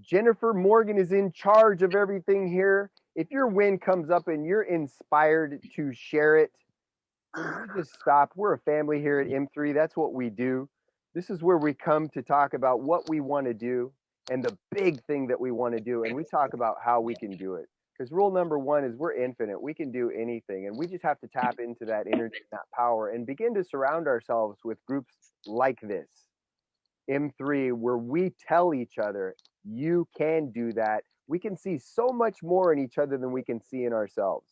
Jennifer Morgan is in charge of everything here. If your win comes up and you're inspired to share it, you just stop. We're a family here at M3. That's what we do. This is where we come to talk about what we want to do and the big thing that we want to do. And we talk about how we can do it. Because rule number one is we're infinite. We can do anything. And we just have to tap into that energy, that power, and begin to surround ourselves with groups like this, M3, where we tell each other, you can do that. We can see so much more in each other than we can see in ourselves,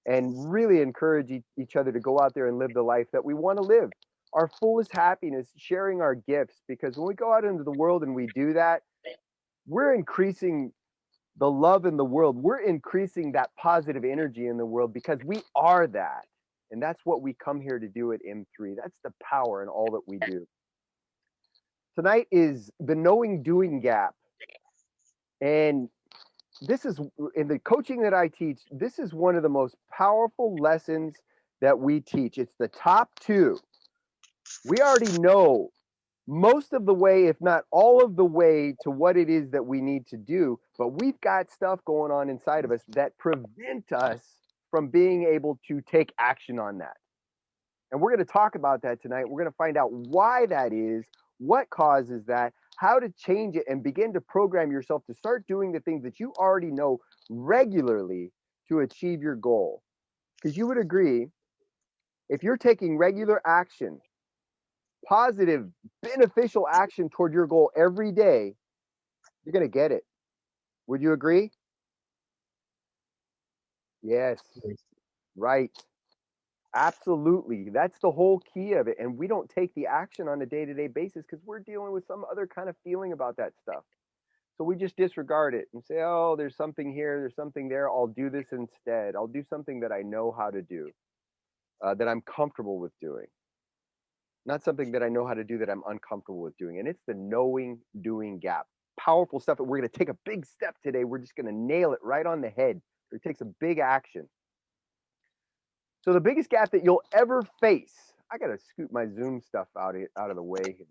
and really encourage each other to go out there and live the life that we want to live. Our fullest happiness, sharing our gifts, because when we go out into the world and we do that, we're increasing the love in the world. We're increasing that positive energy in the world because we are that. And that's what we come here to do at M3. That's the power in all that we do. Tonight is the knowing doing gap. And this is in the coaching that I teach, this is one of the most powerful lessons that we teach. It's the top two. We already know most of the way, if not all of the way, to what it is that we need to do, but we've got stuff going on inside of us that prevent us from being able to take action on that. And we're going to talk about that tonight. We're going to find out why that is, what causes that, how to change it, and begin to program yourself to start doing the things that you already know regularly to achieve your goal. Because you would agree, if you're taking regular action, positive, beneficial action toward your goal every day, you're going to get it. Would you agree? Yes. Right. Absolutely. That's the whole key of it. And we don't take the action on a day-to-day basis because we're dealing with some other kind of feeling about that stuff. So we just disregard it and say, oh, there's something here, there's something there. I'll do this instead. I'll do something that I know how to do, that I'm comfortable with doing. Not something that I know how to do that I'm uncomfortable with doing. And it's the knowing doing gap. Powerful stuff. And we're going to take a big step today. We're just going to nail it right on the head. It takes a big action. So the biggest gap that you'll ever face, I got to scoot my Zoom stuff out of the way here.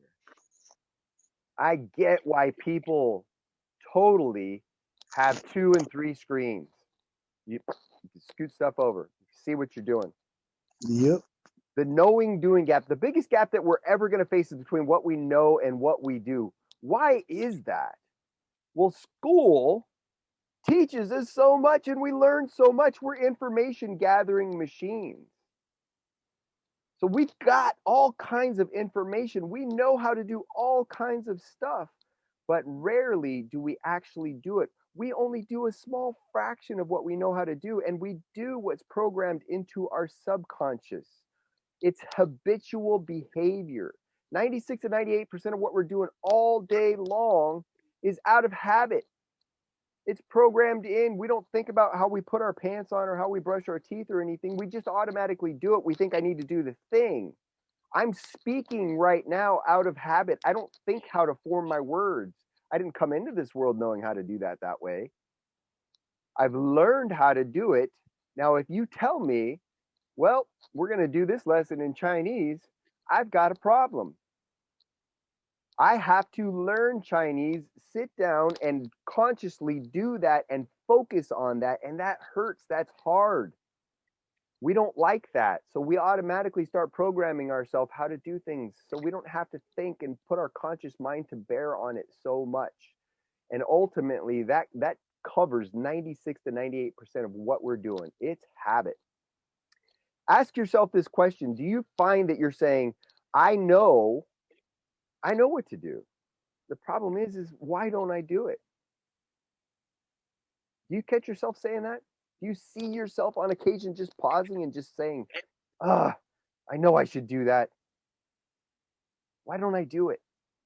I get why people totally have 2 and 3 screens. You scoot stuff over, see what you're doing. Yep. The knowing doing gap, the biggest gap that we're ever going to face is between what we know and what we do. Why is that? Well, school teaches us so much and we learn so much. We're information gathering machines. So we've got all kinds of information. We know how to do all kinds of stuff, but rarely do we actually do it. We only do a small fraction of what we know how to do, and we do what's programmed into our subconscious. It's habitual behavior. 96 to 98% of what we're doing all day long is out of habit. It's programmed in. We don't think about how we put our pants on or how we brush our teeth or anything. We just automatically do it. We think I need to do the thing. I'm speaking right now out of habit. I don't think how to form my words. I didn't come into this world knowing how to do that way. I've learned how to do it. Now, if you tell me, well, we're going to do this lesson in Chinese, I've got a problem. I have to learn Chinese, sit down and consciously do that and focus on that. And that hurts. That's hard. We don't like that. So we automatically start programming ourselves how to do things so we don't have to think and put our conscious mind to bear on it so much. And ultimately, that covers 96 to 98% of what we're doing. It's habit. Ask yourself this question. Do you find that you're saying, I know what to do? The problem is why don't I do it? Do you catch yourself saying that? Do you see yourself on occasion just pausing and just saying, I know I should do that. Why don't I do it?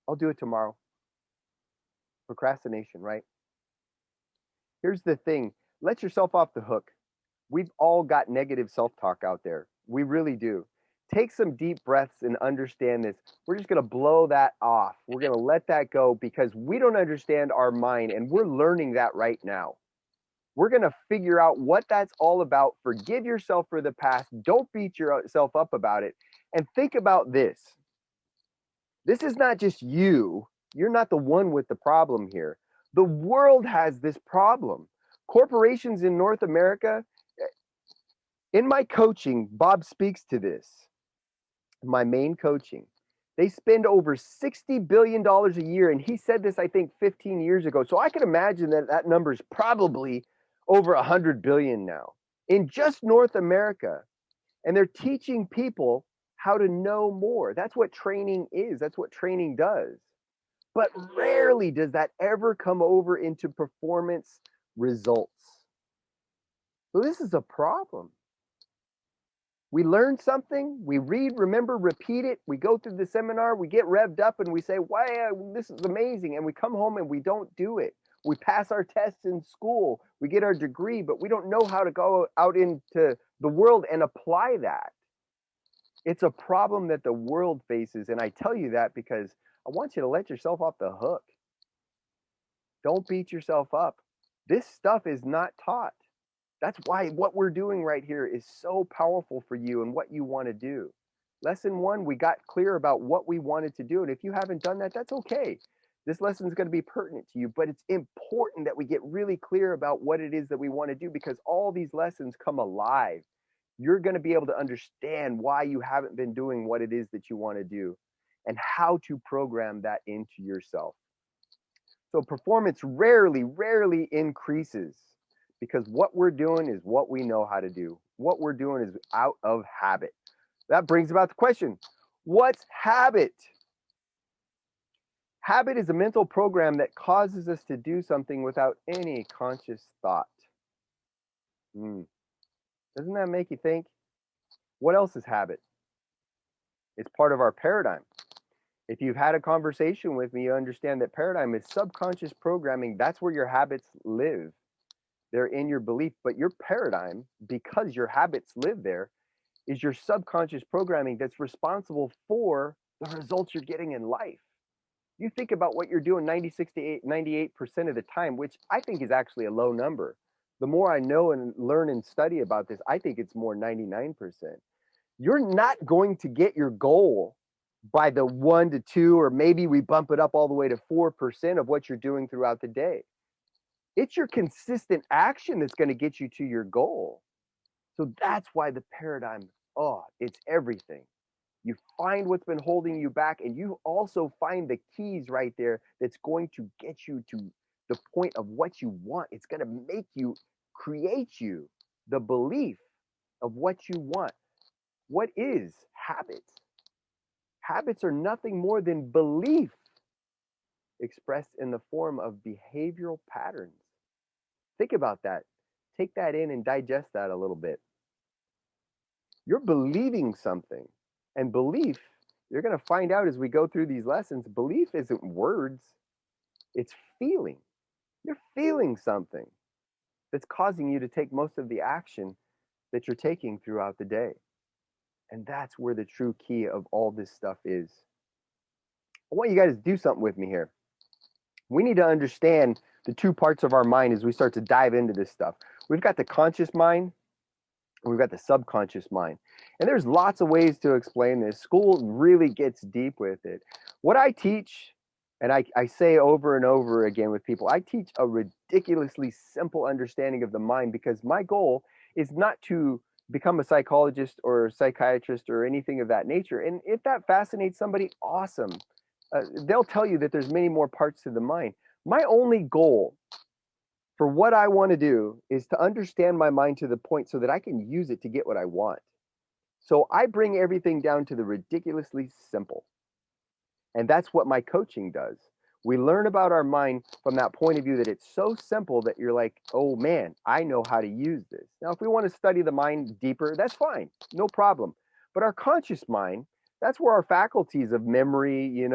I'll do it tomorrow. Procrastination, right? Here's the thing. Let yourself off the hook. We've all got negative self-talk out there. We really do. Take some deep breaths and understand this. We're just going to blow that off. We're going to let that go because we don't understand our mind, and we're learning that right now. We're going to figure out what that's all about. Forgive yourself for the past. Don't beat yourself up about it. And think about this. This is not just you. You're not the one with the problem here. The world has this problem. Corporations in North America, in my coaching, Bob speaks to this. My main coaching, they spend over $60 billion a year. And he said this, I think, 15 years ago. So I can imagine that that number is probably over 100 billion now in just North America. And they're teaching people how to know more. That's what training is. That's what training does. But rarely does that ever come over into performance results. So this is a problem. We learn something, we read, remember, repeat it. We go through the seminar, we get revved up and we say, wow, this is amazing. And we come home and we don't do it. We pass our tests in school, we get our degree, but we don't know how to go out into the world and apply that. It's a problem that the world faces. And I tell you that because I want you to let yourself off the hook. Don't beat yourself up. This stuff is not taught. That's why what we're doing right here is so powerful for you and what you want to do. Lesson 1, we got clear about what we wanted to do. And if you haven't done that, that's okay. This lesson is going to be pertinent to you, but it's important that we get really clear about what it is that we want to do, because all these lessons come alive. You're going to be able to understand why you haven't been doing what it is that you want to do and how to program that into yourself. So performance rarely increases because what we're doing is what we know how to do. What we're doing is out of habit. That brings about the question, what's habit? Habit is a mental program that causes us to do something without any conscious thought. Doesn't that make you think? What else is habit? It's part of our paradigm. If you've had a conversation with me, you understand that paradigm is subconscious programming. That's where your habits live. They're in your belief, but your paradigm, because your habits live there, is your subconscious programming that's responsible for the results you're getting in life. You think about what you're doing 96 to 98% of the time, which I think is actually a low number. The more I know and learn and study about this, I think it's more 99%. You're not going to get your goal by the 1 to 2, or maybe we bump it up all the way to 4% of what you're doing throughout the day. It's your consistent action that's going to get you to your goal. So that's why the paradigm, it's everything. You find what's been holding you back, and you also find the keys right there that's going to get you to the point of what you want. It's going to make you, create you, the belief of what you want. What is habits? Habits are nothing more than belief expressed in the form of behavioral patterns. Think about that. Take that in and digest that a little bit. You're believing something. And belief, you're going to find out as we go through these lessons, belief isn't words, it's feeling. You're feeling something that's causing you to take most of the action that you're taking throughout the day. And that's where the true key of all this stuff is. I want you guys to do something with me here. We need to understand the two parts of our mind as we start to dive into this stuff. We've got the conscious mind, and we've got the subconscious mind. And there's lots of ways to explain this. School really gets deep with it. What I teach, and I say over and over again with people, I teach a ridiculously simple understanding of the mind, because my goal is not to become a psychologist or a psychiatrist or anything of that nature. And if that fascinates somebody, awesome. They'll tell you that there's many more parts to the mind. My only goal for what I want to do is to understand my mind to the point so that I can use it to get what I want. So I bring everything down to the ridiculously simple. And that's what my coaching does. We learn about our mind from that point of view, that it's so simple that you're like, oh man, I know how to use this. Now, if we want to study the mind deeper, that's fine, no problem. But our conscious mind, that's where our faculties of memory,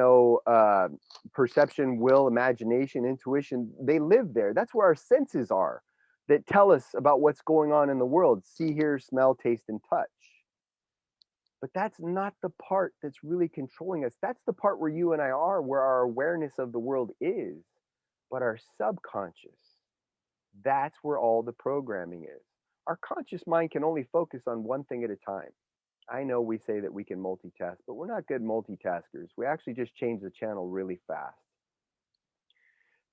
perception, will, imagination, intuition, they live there. That's where our senses are that tell us about what's going on in the world: see, hear, smell, taste, and touch. But that's not the part that's really controlling us. That's the part where you and I are, where our awareness of the world is. But our subconscious, that's where all the programming is. Our conscious mind can only focus on one thing at a time. I know we say that we can multitask, but we're not good multitaskers. We actually just change the channel really fast.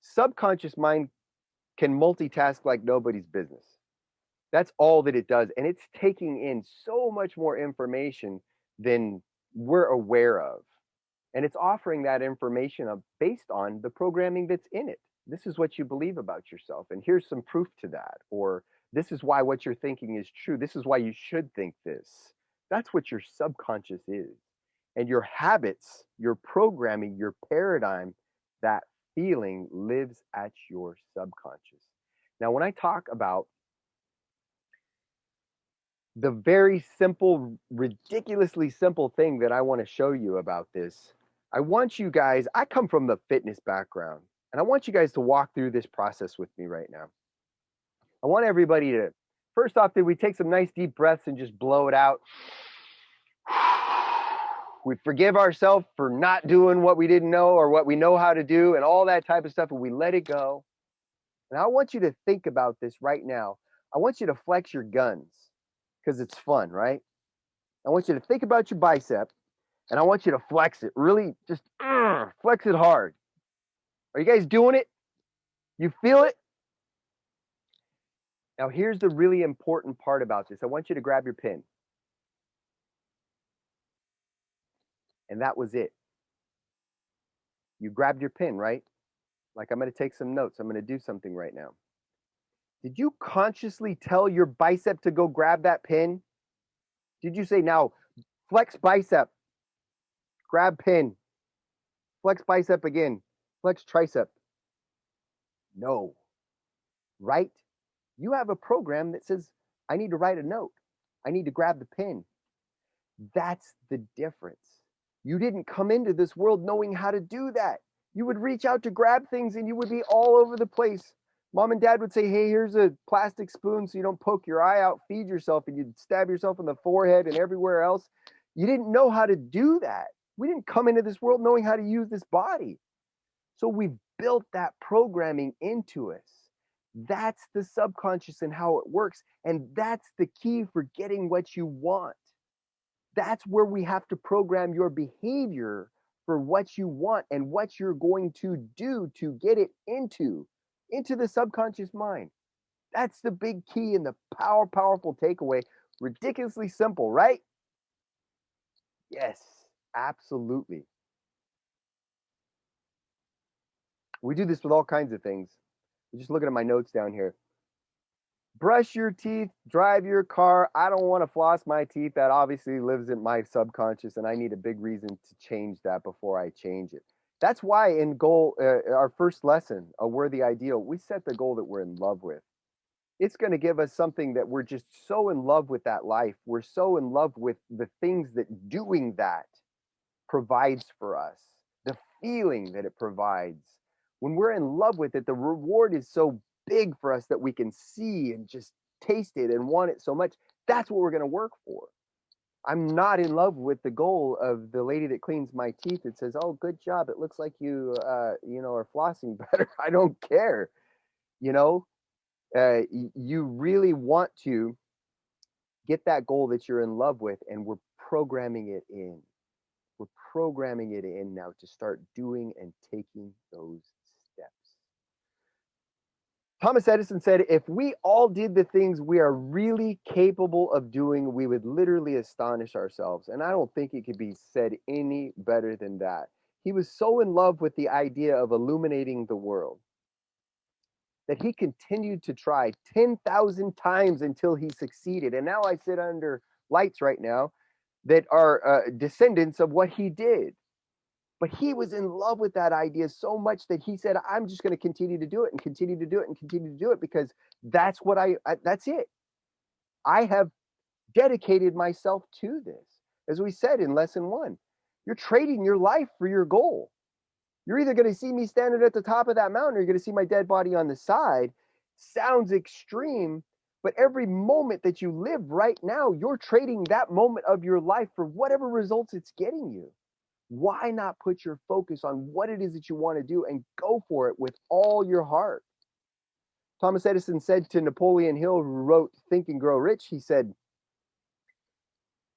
Subconscious mind can multitask like nobody's business. That's all that it does. And it's taking in so much more information than we're aware of. And it's offering that information based on the programming that's in it. This is what you believe about yourself. And here's some proof to that. Or this is why what you're thinking is true. This is why you should think this. That's what your subconscious is. And your habits, your programming, your paradigm, that feeling lives at your subconscious. Now, when I talk about the very simple, ridiculously simple thing that I want to show you about this, I want you guys, I come from the fitness background, and I want you guys to walk through this process with me right now. I want everybody to, first off, did we take some nice deep breaths and just blow it out? We forgive ourselves for not doing what we didn't know or what we know how to do and all that type of stuff, and we let it go. And I want you to think about this right now. I want you to flex your guns because it's fun, right? I want you to think about your bicep, and I want you to flex it. Really, just flex it hard. Are you guys doing it? You feel it? Now, here's the really important part about this. I want you to grab your pen. And that was it. You grabbed your pen, right? Like, I'm going to take some notes. I'm going to do something right now. Did you consciously tell your bicep to go grab that pen? Did you say, now, flex bicep, grab pin, flex bicep again, flex tricep? No. Right? You have a program that says, I need to write a note. I need to grab the pen. That's the difference. You didn't come into this world knowing how to do that. You would reach out to grab things and you would be all over the place. Mom and dad would say, hey, here's a plastic spoon so you don't poke your eye out, feed yourself, and you'd stab yourself in the forehead and everywhere else. You didn't know how to do that. We didn't come into this world knowing how to use this body. So we've built that programming into us. That's the subconscious and how it works. And that's the key for getting what you want. That's where we have to program your behavior for what you want and what you're going to do to get it into the subconscious mind. That's the big key and the powerful takeaway. Ridiculously simple, right? Yes, absolutely. We do this with all kinds of things. I'm just looking at my notes down here. Brush your teeth, drive your car. I don't want to floss my teeth. That obviously lives in my subconscious, and I need a big reason to change that before I change it. That's why in goal, our first lesson, A Worthy Ideal, we set the goal that we're in love with. It's going to give us something that we're just so in love with that life. We're so in love with the things that doing that provides for us, the feeling that it provides. When we're in love with it, the reward is so big for us that we can see and just taste it and want it so much. That's what we're going to work for. I'm not in love with the goal of the lady that cleans my teeth that says, oh, good job. It looks like you are flossing better. I don't care. You really want to get that goal that you're in love with, and we're programming it in. We're programming it in now to start doing and taking those steps. Thomas Edison said, if we all did the things we are really capable of doing, we would literally astonish ourselves. And I don't think it could be said any better than that. He was so in love with the idea of illuminating the world that he continued to try 10,000 times until he succeeded. And now I sit under lights right now that are descendants of what he did. But he was in love with that idea so much that he said, I'm just going to continue to do it and continue to do it and continue to do it because that's what that's it. I have dedicated myself to this. As we said in lesson 1, you're trading your life for your goal. You're either going to see me standing at the top of that mountain or you're going to see my dead body on the side. Sounds extreme, but every moment that you live right now, you're trading that moment of your life for whatever results it's getting you. Why not put your focus on what it is that you want to do and go for it with all your heart? Thomas Edison said to Napoleon Hill, who wrote Think and Grow Rich, he said,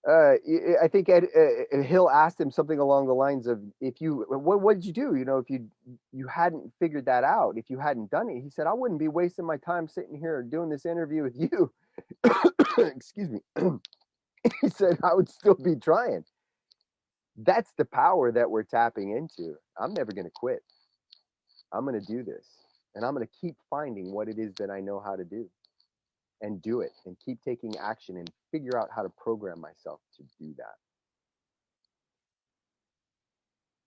I think Hill asked him something along the lines of, "If you, what did you do? You know, if you hadn't figured that out, if you hadn't done it," he said, "I wouldn't be wasting my time sitting here doing this interview with you." Excuse me. He said, "I would still be trying." That's the power that we're tapping into. I'm never going to quit. I'm going to do this, and I'm going to keep finding what it is that I know how to do, and do it, and keep taking action and figure out how to program myself to do that.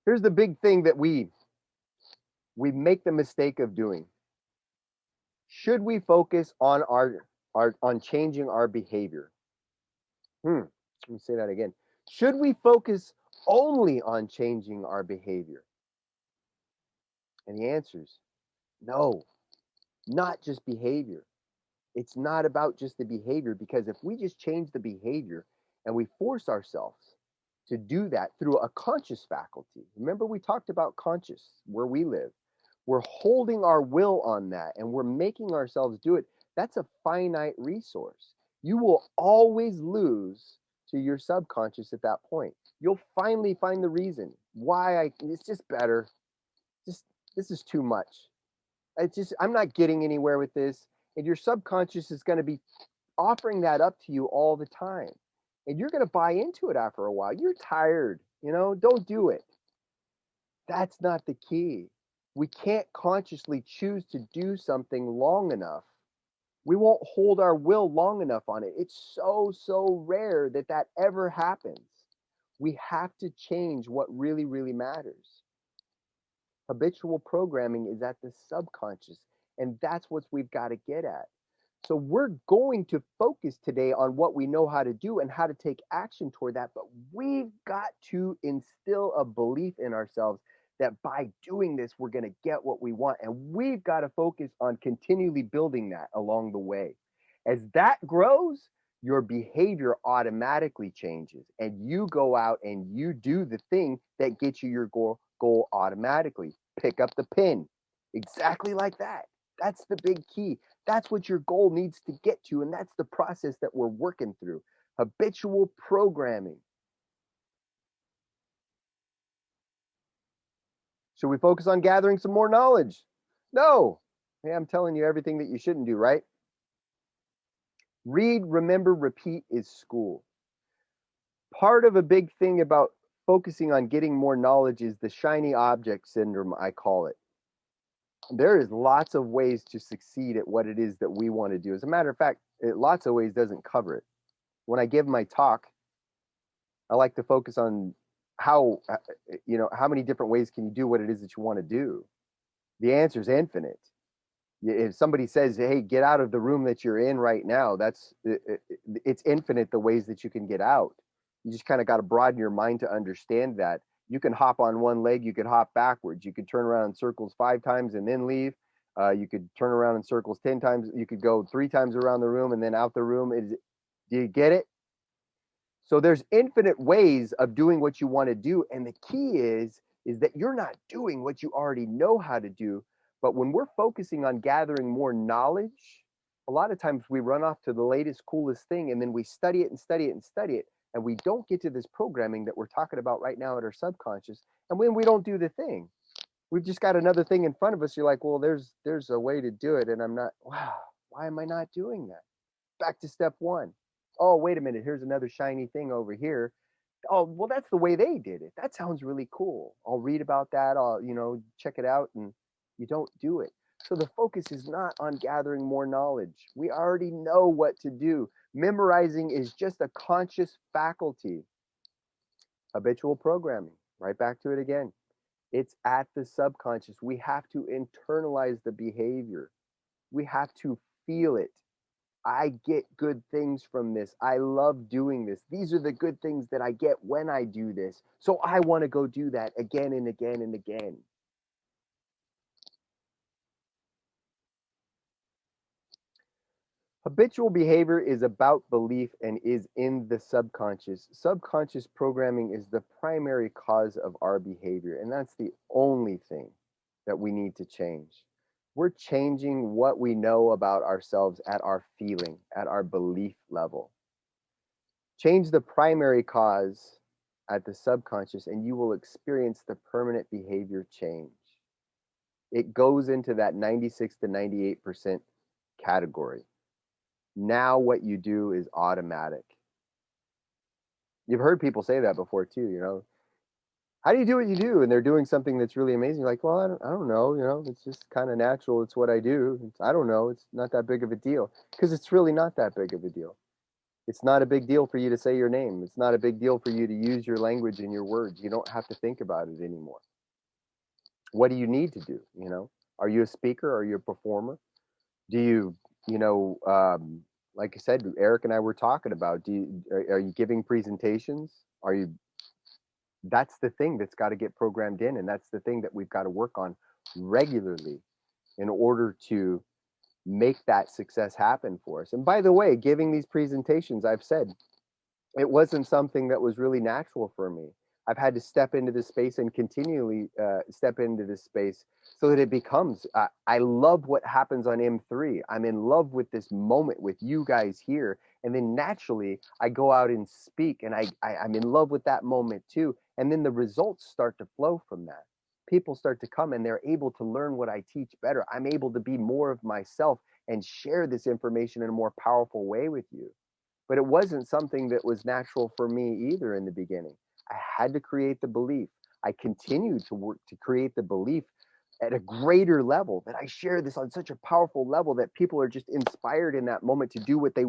Here's the big thing that we make the mistake of doing. Should we focus on our on changing our behavior? Let me say that again. Should we focus only on changing our behavior? And the answer is no, not just behavior. It's not about just the behavior, because if we just change the behavior and we force ourselves to do that through a conscious faculty. Remember, we talked about conscious where we live. We're holding our will on that and we're making ourselves do it. That's a finite resource. You will always lose to your subconscious at that point. You'll finally find the reason why it's just better. Just this is too much. I'm not getting anywhere with this. And your subconscious is going to be offering that up to you all the time. And you're going to buy into it after a while. You're tired, don't do it. That's not the key. We can't consciously choose to do something long enough. We won't hold our will long enough on it. It's so rare that that ever happens. We have to change what really, really matters. Habitual programming is at the subconscious, and that's what we've got to get at. So we're going to focus today on what we know how to do and how to take action toward that, but we've got to instill a belief in ourselves that by doing this, we're going to get what we want. And we've got to focus on continually building that along the way. As that grows, your behavior automatically changes and you go out and you do the thing that gets you your goal automatically. Pick up the pin. Exactly like that. That's the big key. That's what your goal needs to get to. And that's the process that we're working through. Habitual programming. Should we focus on gathering some more knowledge? No. Hey, I'm telling you everything that you shouldn't do, right? Read, remember, repeat is school. Part of a big thing about focusing on getting more knowledge is the shiny object syndrome, I call it. There is lots of ways to succeed at what it is that we want to do. As a matter of fact, lots of ways doesn't cover it. When I give my talk, I like to focus on how many different ways can you do what it is that you want to do. The answer is infinite. If somebody says, "Hey, get out of the room that you're in right now," it's infinite the ways that you can get out. You just kind of got to broaden your mind to understand that. You can hop on one leg, you could hop backwards, you could turn around in circles 5 times and then leave. You could turn around in circles 10 times. You could go 3 times around the room and then out the room. Do you get it? So there's infinite ways of doing what you want to do. And the key is that you're not doing what you already know how to do. But when we're focusing on gathering more knowledge, a lot of times we run off to the latest, coolest thing, and then we study it and study it and study it. And we don't get to this programming that we're talking about right now at our subconscious. And when we don't do the thing, we've just got another thing in front of us. You're like, well, there's a way to do it. And I'm not, wow, why am I not doing that? Back to step one. Oh, wait a minute. Here's another shiny thing over here. Oh, well, that's the way they did it. That sounds really cool. I'll read about that. I'll, check it out. And you don't do it. So the focus is not on gathering more knowledge. We already know what to do. Memorizing is just a conscious faculty. Habitual programming, right back to it again. It's at the subconscious. We have to internalize the behavior. We have to feel it. I get good things from this. I love doing this. These are the good things that I get when I do this. So I want to go do that again and again and again. Habitual behavior is about belief and is in the subconscious. Subconscious programming is the primary cause of our behavior, and that's the only thing that we need to change. We're changing what we know about ourselves at our feeling, at our belief level. Change the primary cause at the subconscious, and you will experience the permanent behavior change. It goes into that 96 to 98% category. Now, what you do is automatic. You've heard people say that before too, you know. How do you do what you do? And they're doing something that's really amazing. You're like, well, I don't know, you know, it's just kind of natural. It's what I do. I don't know. It's not that big of a deal, because it's really not that big of a deal. It's not a big deal for you to say your name. It's not a big deal for you to use your language and your words. You don't have to think about it anymore. What do you need to do? You know, are you a speaker? Are you a performer? Do you, you know, like I said, Eric and I were talking about, are you giving presentations? Are you, that's the thing that's got to get programmed in. And that's the thing that we've got to work on regularly in order to make that success happen for us. And by the way, giving these presentations, I've said, it wasn't something that was really natural for me. I've had to step into this space and continually step into this space so that it becomes, I love what happens on M3. I'm in love with this moment with you guys here. And then naturally, I go out and speak, and I'm in love with that moment too. And then the results start to flow from that. People start to come and they're able to learn what I teach better. I'm able to be more of myself and share this information in a more powerful way with you. But it wasn't something that was natural for me either in the beginning. I had to create the belief. I continued to work to create the belief at a greater level, that I share this on such a powerful level that people are just inspired in that moment to do what they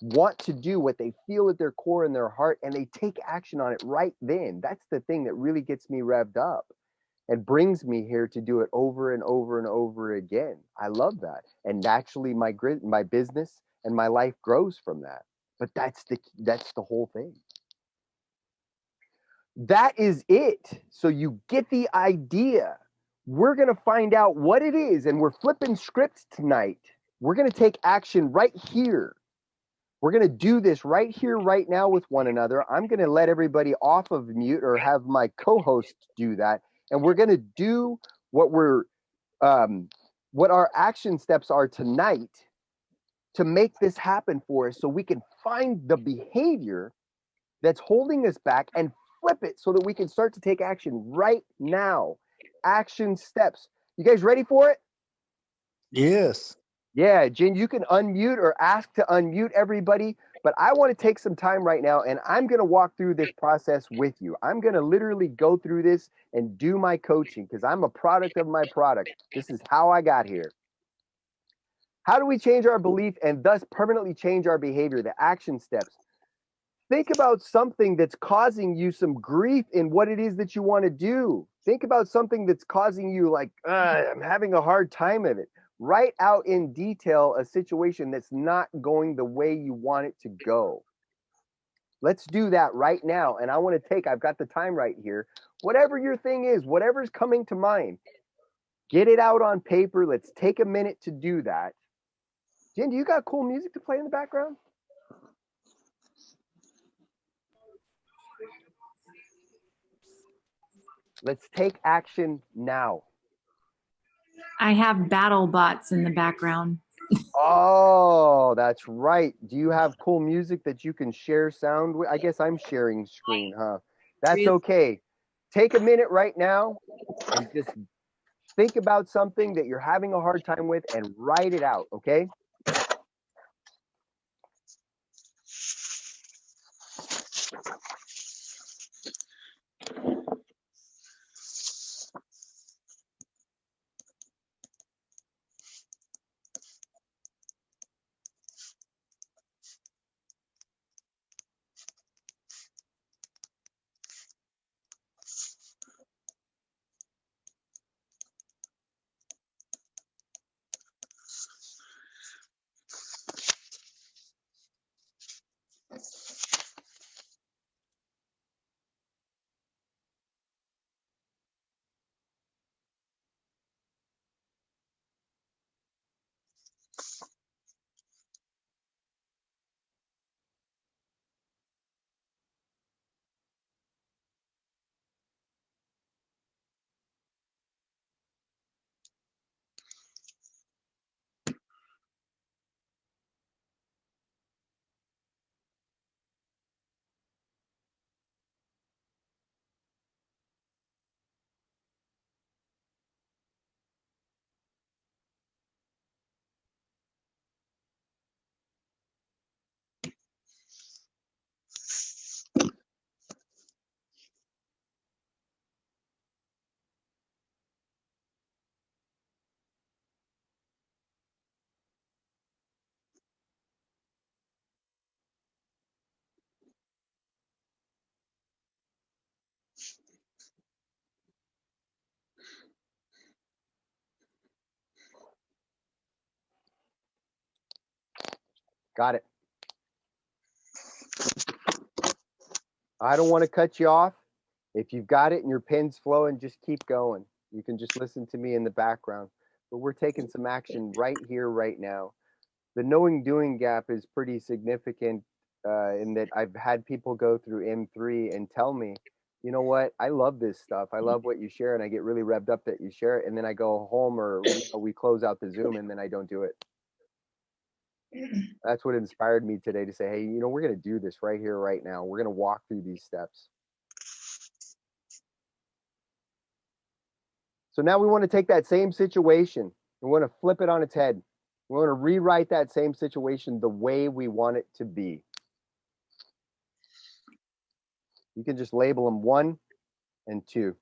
want to do, what they feel at their core and their heart, and they take action on it right then. That's the thing that really gets me revved up and brings me here to do it over and over and over again. I love that. And actually my business and my life grows from that. But that's the whole thing. That is it. So you get the idea. We're going to find out what it is, and we're flipping scripts tonight. We're going to take action right here. We're going to do this right here, right now with one another. I'm going to let everybody off of mute, or have my co-host do that. And we're going to do what our action steps are tonight to make this happen for us, so we can find the behavior that's holding us back and flip it so that we can start to take action right now. Action steps. You guys ready for it? Yes. Yeah, Jen, you can unmute or ask to unmute everybody, but I want to take some time right now, and I'm going to walk through this process with you. I'm going to literally go through this and do my coaching, because I'm a product of my product. This is how I got here. How do we change our belief and thus permanently change our behavior? The action steps. Think about something that's causing you some grief in what it is that you want to do. Think about something that's causing you like, I'm having a hard time of it. Write out in detail a situation that's not going the way you want it to go. Let's do that right now. And I want to I've got the time right here. Whatever your thing is, whatever's coming to mind, get it out on paper. Let's take a minute to do that. Jen, do you got cool music to play in the background? Let's take action now. I have battle bots in the background. Oh, that's right. Do you have cool music that you can share sound with? I guess I'm sharing screen, huh? That's okay. Take a minute right now and just think about something that you're having a hard time with and write it out, okay? Got it. I don't want to cut you off. If you've got it and your pen's flowing, just keep going. You can just listen to me in the background. But we're taking some action right here, right now. The knowing doing gap is pretty significant in that I've had people go through M3 and tell me, you know what, I love this stuff. I love what you share, and I get really revved up that you share it. And then I go home or we close out the Zoom and then I don't do it. That's what inspired me today to say, hey, we're going to do this right here, right now. We're going to walk through these steps. So now we want to take that same situation. We want to flip it on its head. We want to rewrite that same situation the way we want it to be. You can just label them 1 and 2.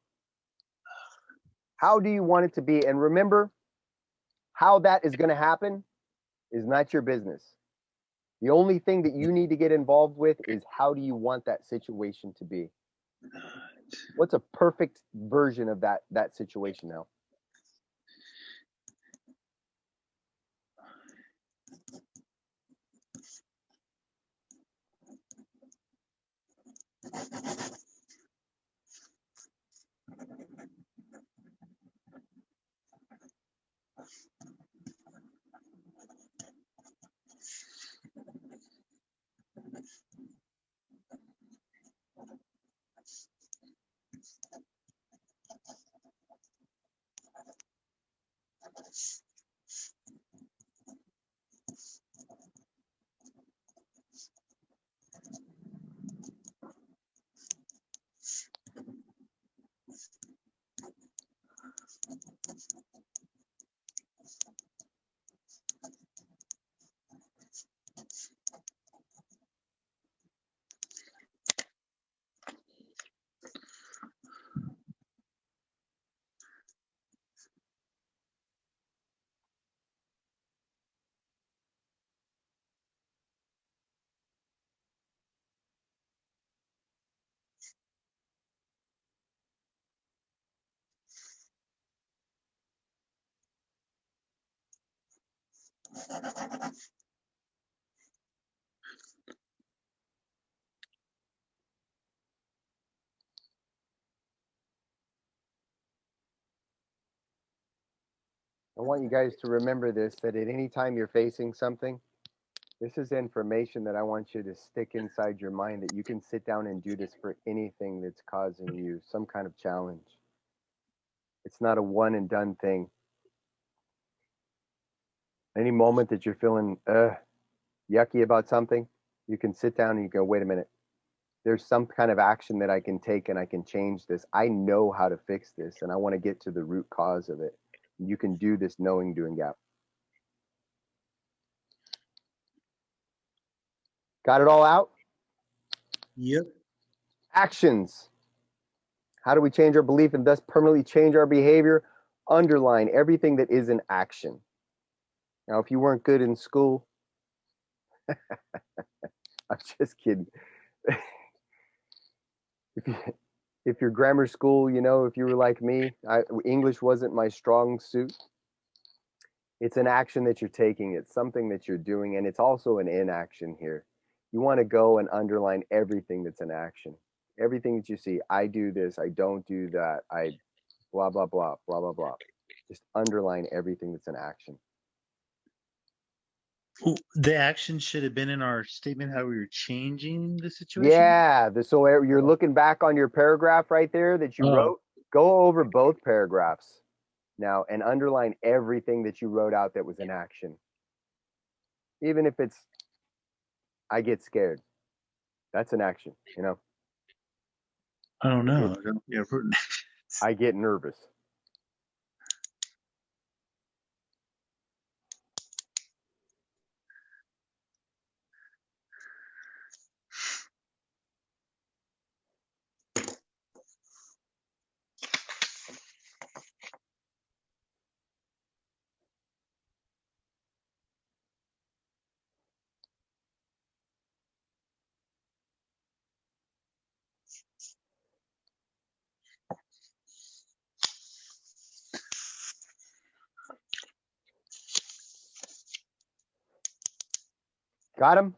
How do you want it to be? And remember, how that is going to happen is not your business. The only thing that you need to get involved with is how do you want that situation to be? What's a perfect version of that situation now? I want you guys to remember this, that at any time you're facing something, this is information that I want you to stick inside your mind, that you can sit down and do this for anything that's causing you some kind of challenge. It's not a one and done thing. Any moment that you're feeling yucky about something, you can sit down and you go, wait a minute. There's some kind of action that I can take and I can change this. I know how to fix this and I want to get to the root cause of it. You can do this knowing doing gap. Got it all out? Yep. Actions. How do we change our belief and thus permanently change our behavior? Underline everything that is an action. Now, if you weren't good in school, I'm just kidding. If you're grammar school, if you were like me, English wasn't my strong suit. It's an action that you're taking. It's something that you're doing, and it's also an inaction here. You want to go and underline everything that's an action. Everything that you see, I do this, I don't do that, I blah, blah, blah, blah, blah, blah. Just underline everything that's an action. The action should have been in our statement how we were changing the situation. Yeah. So you're looking back on your paragraph right there that you wrote. Go over both paragraphs now and underline everything that you wrote out that was an action. Even if it's, I get scared. That's an action, I don't know. I get nervous. Got them?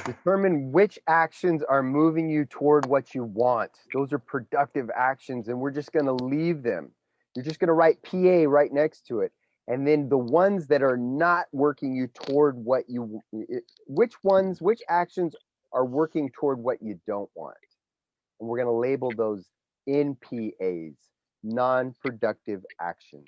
Determine which actions are moving you toward what you want. Those are productive actions, and we're just going to leave them. You're just going to write PA right next to it. And then the ones that are not working you toward what you, which actions are working toward what you don't want. And we're going to label those NPAs, non-productive actions.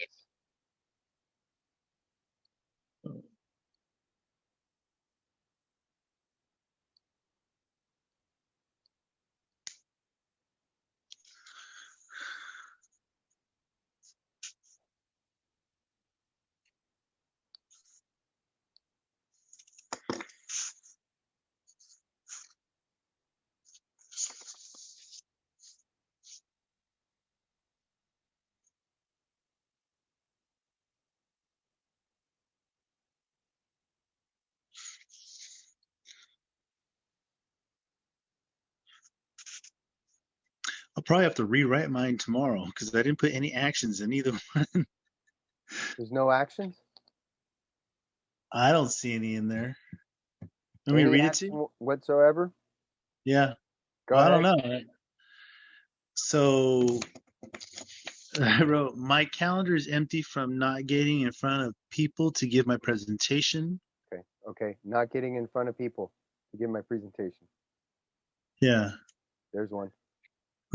I'll probably have to rewrite mine tomorrow because I didn't put any actions in either one. There's no actions? I don't see any in there. Let me Any read it to you. action whatsoever? Yeah. Go I ahead. don't know. So I wrote, my calendar is empty from not getting in front of people to give my presentation. Okay. Not getting in front of people to give my presentation. Yeah. There's one.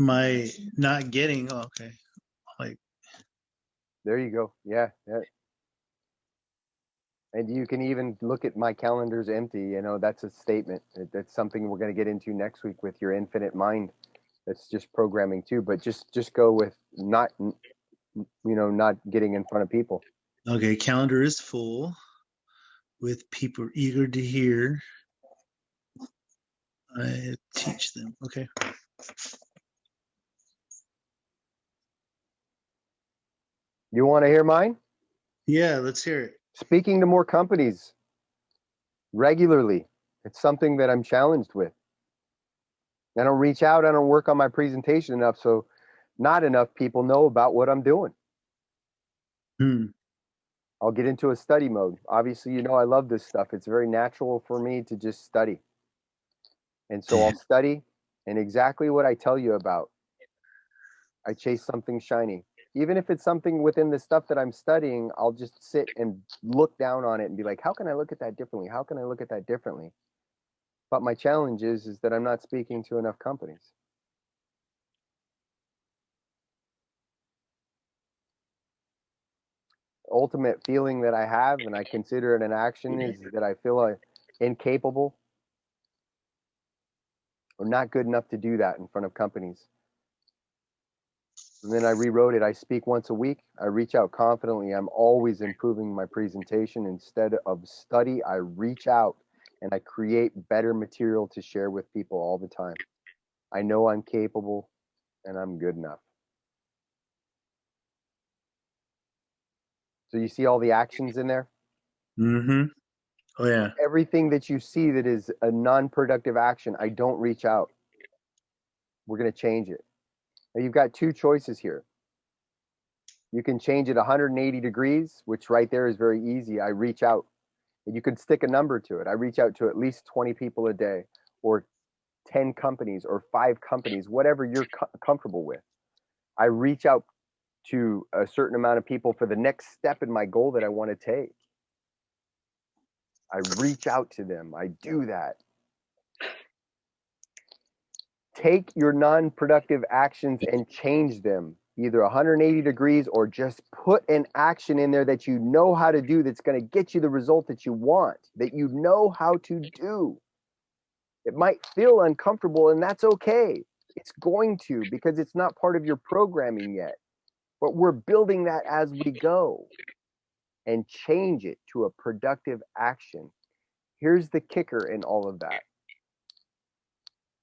My not getting, okay. Like, There you go. Yeah. And you can even look at my calendar's empty. You know, that's a statement. That's something we're going to get into next week with your infinite mind. That's just programming too. But just go with not getting in front of people. okay, calendar is full with people eager to hear. I teach them. Okay. You want to hear mine? Yeah, let's hear it. Speaking to more companies regularly. It's something that I'm challenged with. I don't reach out. I don't work on my presentation enough. So not enough people know about what I'm doing. I'll get into a study mode. Obviously, you know, I love this stuff. It's very natural for me to just study. And so I'll study, and exactly what I tell you about, I chase something shiny. Even if it's something within the stuff that I'm studying, I'll just sit and look down on it and be like, how can I look at that differently? How can I look at that differently? But my challenge is that I'm not speaking to enough companies. Ultimate feeling that I have, and I consider it an action, is that I feel incapable or not good enough to do that in front of companies. And then I rewrote it. I speak once a week. I reach out confidently. I'm always improving my presentation. Instead of study, I reach out and I create better material to share with people all the time. I know I'm capable and I'm good enough. So you see all the actions in there? Mm-hmm. Oh, yeah. Everything that you see that is a non-productive action, I don't reach out. We're going to change it. Now you've got two choices here. You can change it 180 degrees, which right there is very easy. I reach out. And you could stick a number to it. I reach out to at least 20 people a day, or 10 companies, or 5 companies, whatever you're comfortable with. I reach out to a certain amount of people for the next step in my goal that I want to take. I reach out to them. I do that. Take your non-productive actions and change them, either 180 degrees, or just put an action in there that you know how to do that's going to get you the result that you want, that you know how to do. It might feel uncomfortable, and that's okay. It's going to, because it's not part of your programming yet. But we're building that as we go, and change it to a productive action. Here's the kicker in all of that.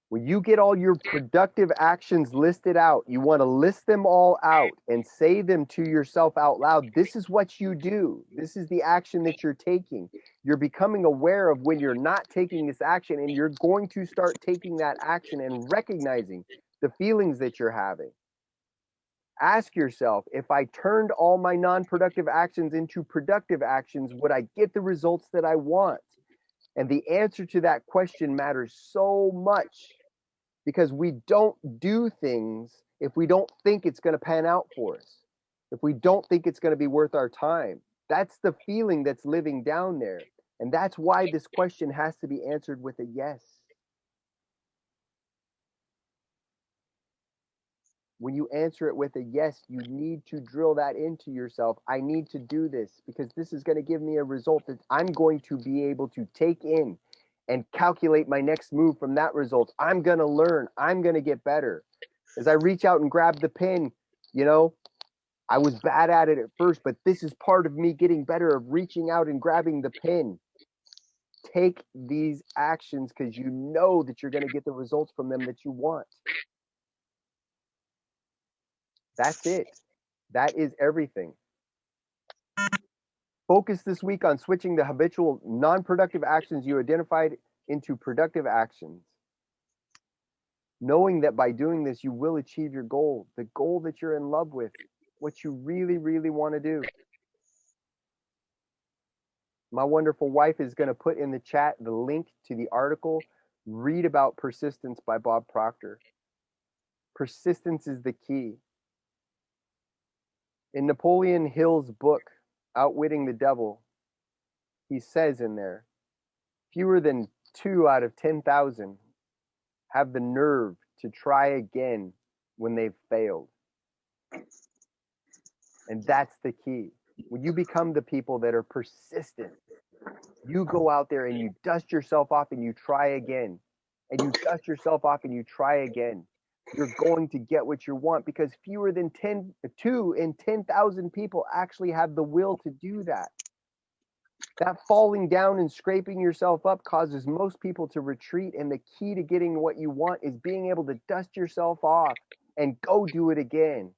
When you get all your productive actions listed out, you want to list them all out and say them to yourself out loud. This is what you do. This is the action that you're taking. You're becoming aware of when you're not taking this action, and you're going to start taking that action and recognizing the feelings that you're having. Ask yourself, if I turned all my non-productive actions into productive actions, would I get the results that I want? And the answer to that question matters so much, because we don't do things if we don't think it's going to pan out for us, if we don't think it's going to be worth our time. That's the feeling that's living down there. And that's why this question has to be answered with a yes. When you answer it with a yes, you need to drill that into yourself. I need to do this because this is going to give me a result that I'm going to be able to take in and calculate my next move from that result. I'm going to learn. I'm going to get better. As I reach out and grab the pin, I was bad at it at first, but this is part of me getting better, of reaching out and grabbing the pin. Take these actions because you know that you're going to get the results from them that you want. That's it. That is everything. Focus this week on switching the habitual non-productive actions you identified into productive actions. Knowing that by doing this, you will achieve your goal, the goal that you're in love with, what you really, really want to do. My wonderful wife is going to put in the chat the link to the article, Read About Persistence by Bob Proctor. Persistence is the key. In Napoleon Hill's book, Outwitting the Devil, he says in there, fewer than 2 out of 10,000 have the nerve to try again when they've failed. And that's the key. When you become the people that are persistent, you go out there and you dust yourself off and you try again. And you dust yourself off and you try again. You're going to get what you want, because fewer than 2 in 10,000 people actually have the will to do that. That falling down and scraping yourself up causes most people to retreat, and the key to getting what you want is being able to dust yourself off and go do it again.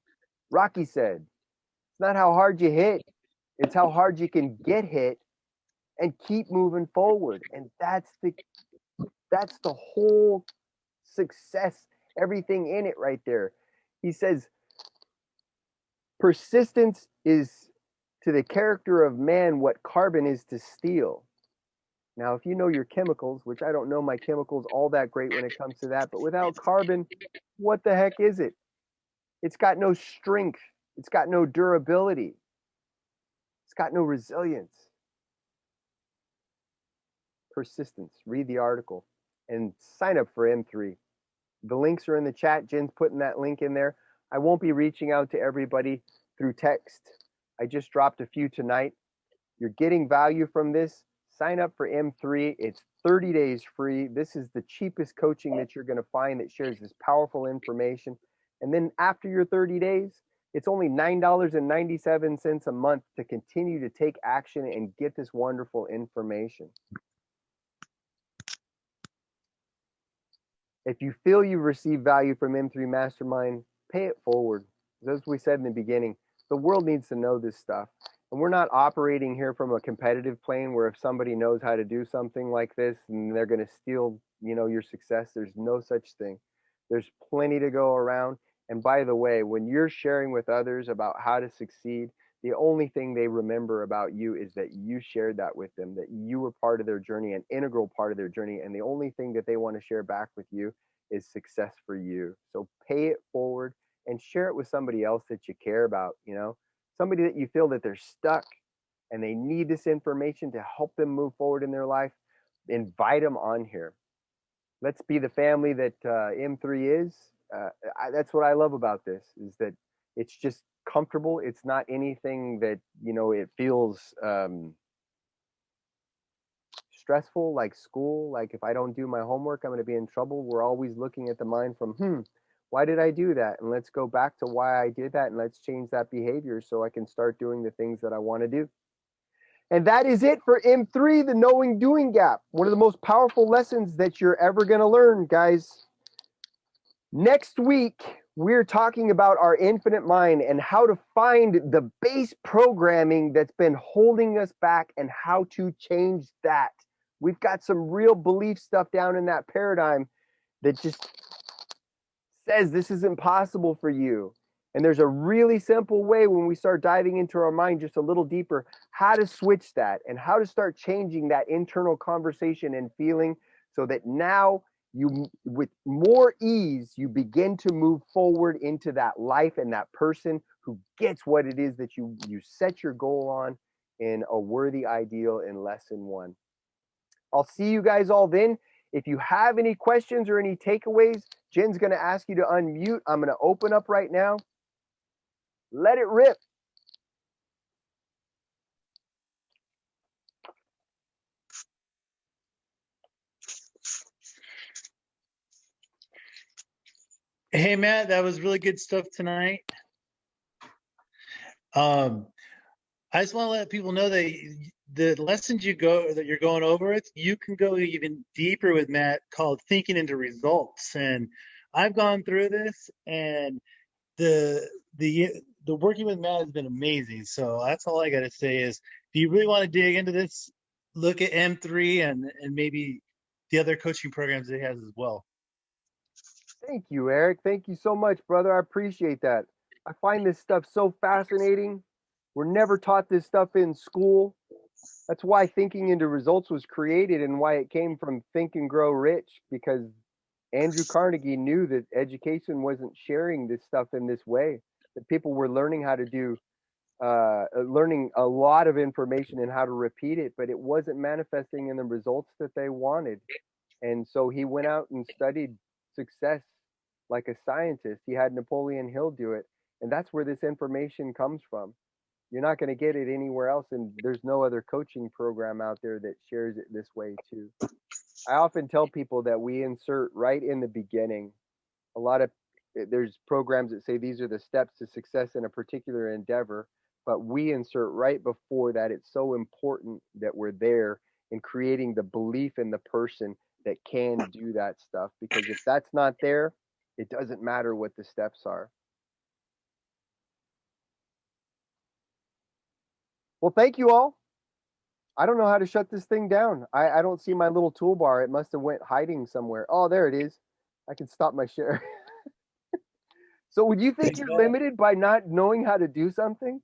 Rocky said, it's not how hard you hit, it's how hard you can get hit and keep moving forward. And that's the whole success, everything in it right there. He says, persistence is to the character of man what carbon is to steel. Now, if you know your chemicals, which I don't know my chemicals all that great when it comes to that, but without carbon, what the heck is it? It's got no strength. It's got no durability. It's got no resilience. Persistence. Read the article and sign up for M3. The links are in the chat. Jen's putting that link in there. I won't be reaching out to everybody through text. I just dropped a few tonight. You're getting value from this. Sign up for M3. It's 30 days free. This is the cheapest coaching that you're going to find that shares this powerful information. And then after your 30 days, it's only $9.97 a month to continue to take action and get this wonderful information. If you feel you've received value from M3 Mastermind, pay it forward. As we said in the beginning, the world needs to know this stuff. And we're not operating here from a competitive plane where if somebody knows how to do something like this and they're going to steal, your success. There's no such thing. There's plenty to go around. And by the way, when you're sharing with others about how to succeed, the only thing they remember about you is that you shared that with them, that you were part of their journey, an integral part of their journey. And the only thing that they want to share back with you is success for you. So pay it forward and share it with somebody else that you care about, somebody that you feel that they're stuck and they need this information to help them move forward in their life. Invite them on here. Let's be the family that M3 is. That's what I love about this, is that it's just comfortable. It's not anything that, it feels stressful like school. Like if I don't do my homework, I'm going to be in trouble. We're always looking at the mind from, why did I do that? And let's go back to why I did that and let's change that behavior so I can start doing the things that I want to do. And that is it for M3, the knowing doing gap. One of the most powerful lessons that you're ever going to learn, guys. Next week, we're talking about our infinite mind and how to find the base programming that's been holding us back and how to change that. We've got some real belief stuff down in that paradigm that just says this is impossible for you. And there's a really simple way when we start diving into our mind just a little deeper, how to switch that and how to start changing that internal conversation and feeling so that now you, with more ease, you begin to move forward into that life and that person who gets what it is that you set your goal on in a worthy ideal in lesson 1. I'll see you guys all then. If you have any questions or any takeaways, Jen's going to ask you to unmute. I'm going to open up right now. Let it rip. Hey, Matt, that was really good stuff tonight. I just want to let people know that the lessons you're going over it, you can go even deeper with Matt, called thinking into results. And I've gone through this, and the working with Matt has been amazing. So that's all I got to say is, if you really want to dig into this, look at M3 and maybe the other coaching programs that he has as well. Thank you, Eric. Thank you so much, brother. I appreciate that. I find this stuff so fascinating. We're never taught this stuff in school. That's why thinking into results was created and why it came from Think and Grow Rich, because Andrew Carnegie knew that education wasn't sharing this stuff in this way, that people were learning how to do, learning a lot of information and how to repeat it, but it wasn't manifesting in the results that they wanted. And so he went out and studied success like a scientist. He had Napoleon Hill do it. And that's where this information comes from. You're not going to get it anywhere else. And there's no other coaching program out there that shares it this way, too. I often tell people that we insert right in the beginning. There's programs that say these are the steps to success in a particular endeavor, but we insert right before that. It's so important that we're there in creating the belief in the person that can do that stuff, because if that's not there, it doesn't matter what the steps are. Well, thank you all. I don't know how to shut this thing down. I don't see my little toolbar. It must have went hiding somewhere. Oh, there it is. I can stop my share. So would you think you're limited by not knowing how to do something?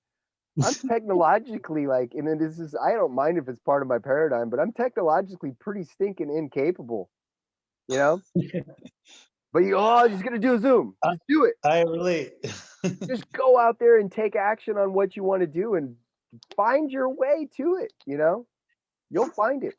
I'm technologically and then this is, I don't mind if it's part of my paradigm, but I'm technologically pretty stinking incapable, you know? But just gonna do a Zoom. Just do it. I relate. Just go out there and take action on what you want to do and find your way to it, You'll find it.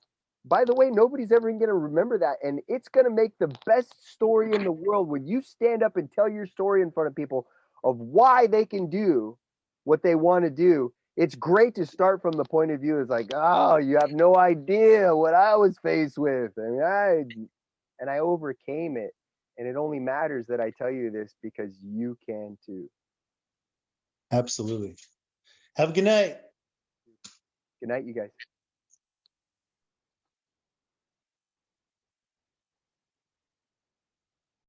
By the way, nobody's ever going to remember that. And it's going to make the best story in the world when you stand up and tell your story in front of people of why they can do what they want to do. It's great to start from the point of view. It's like, oh, you have no idea what I was faced with. I overcame it. And it only matters that I tell you this because you can too. Absolutely. Have a good night. Good night, you guys.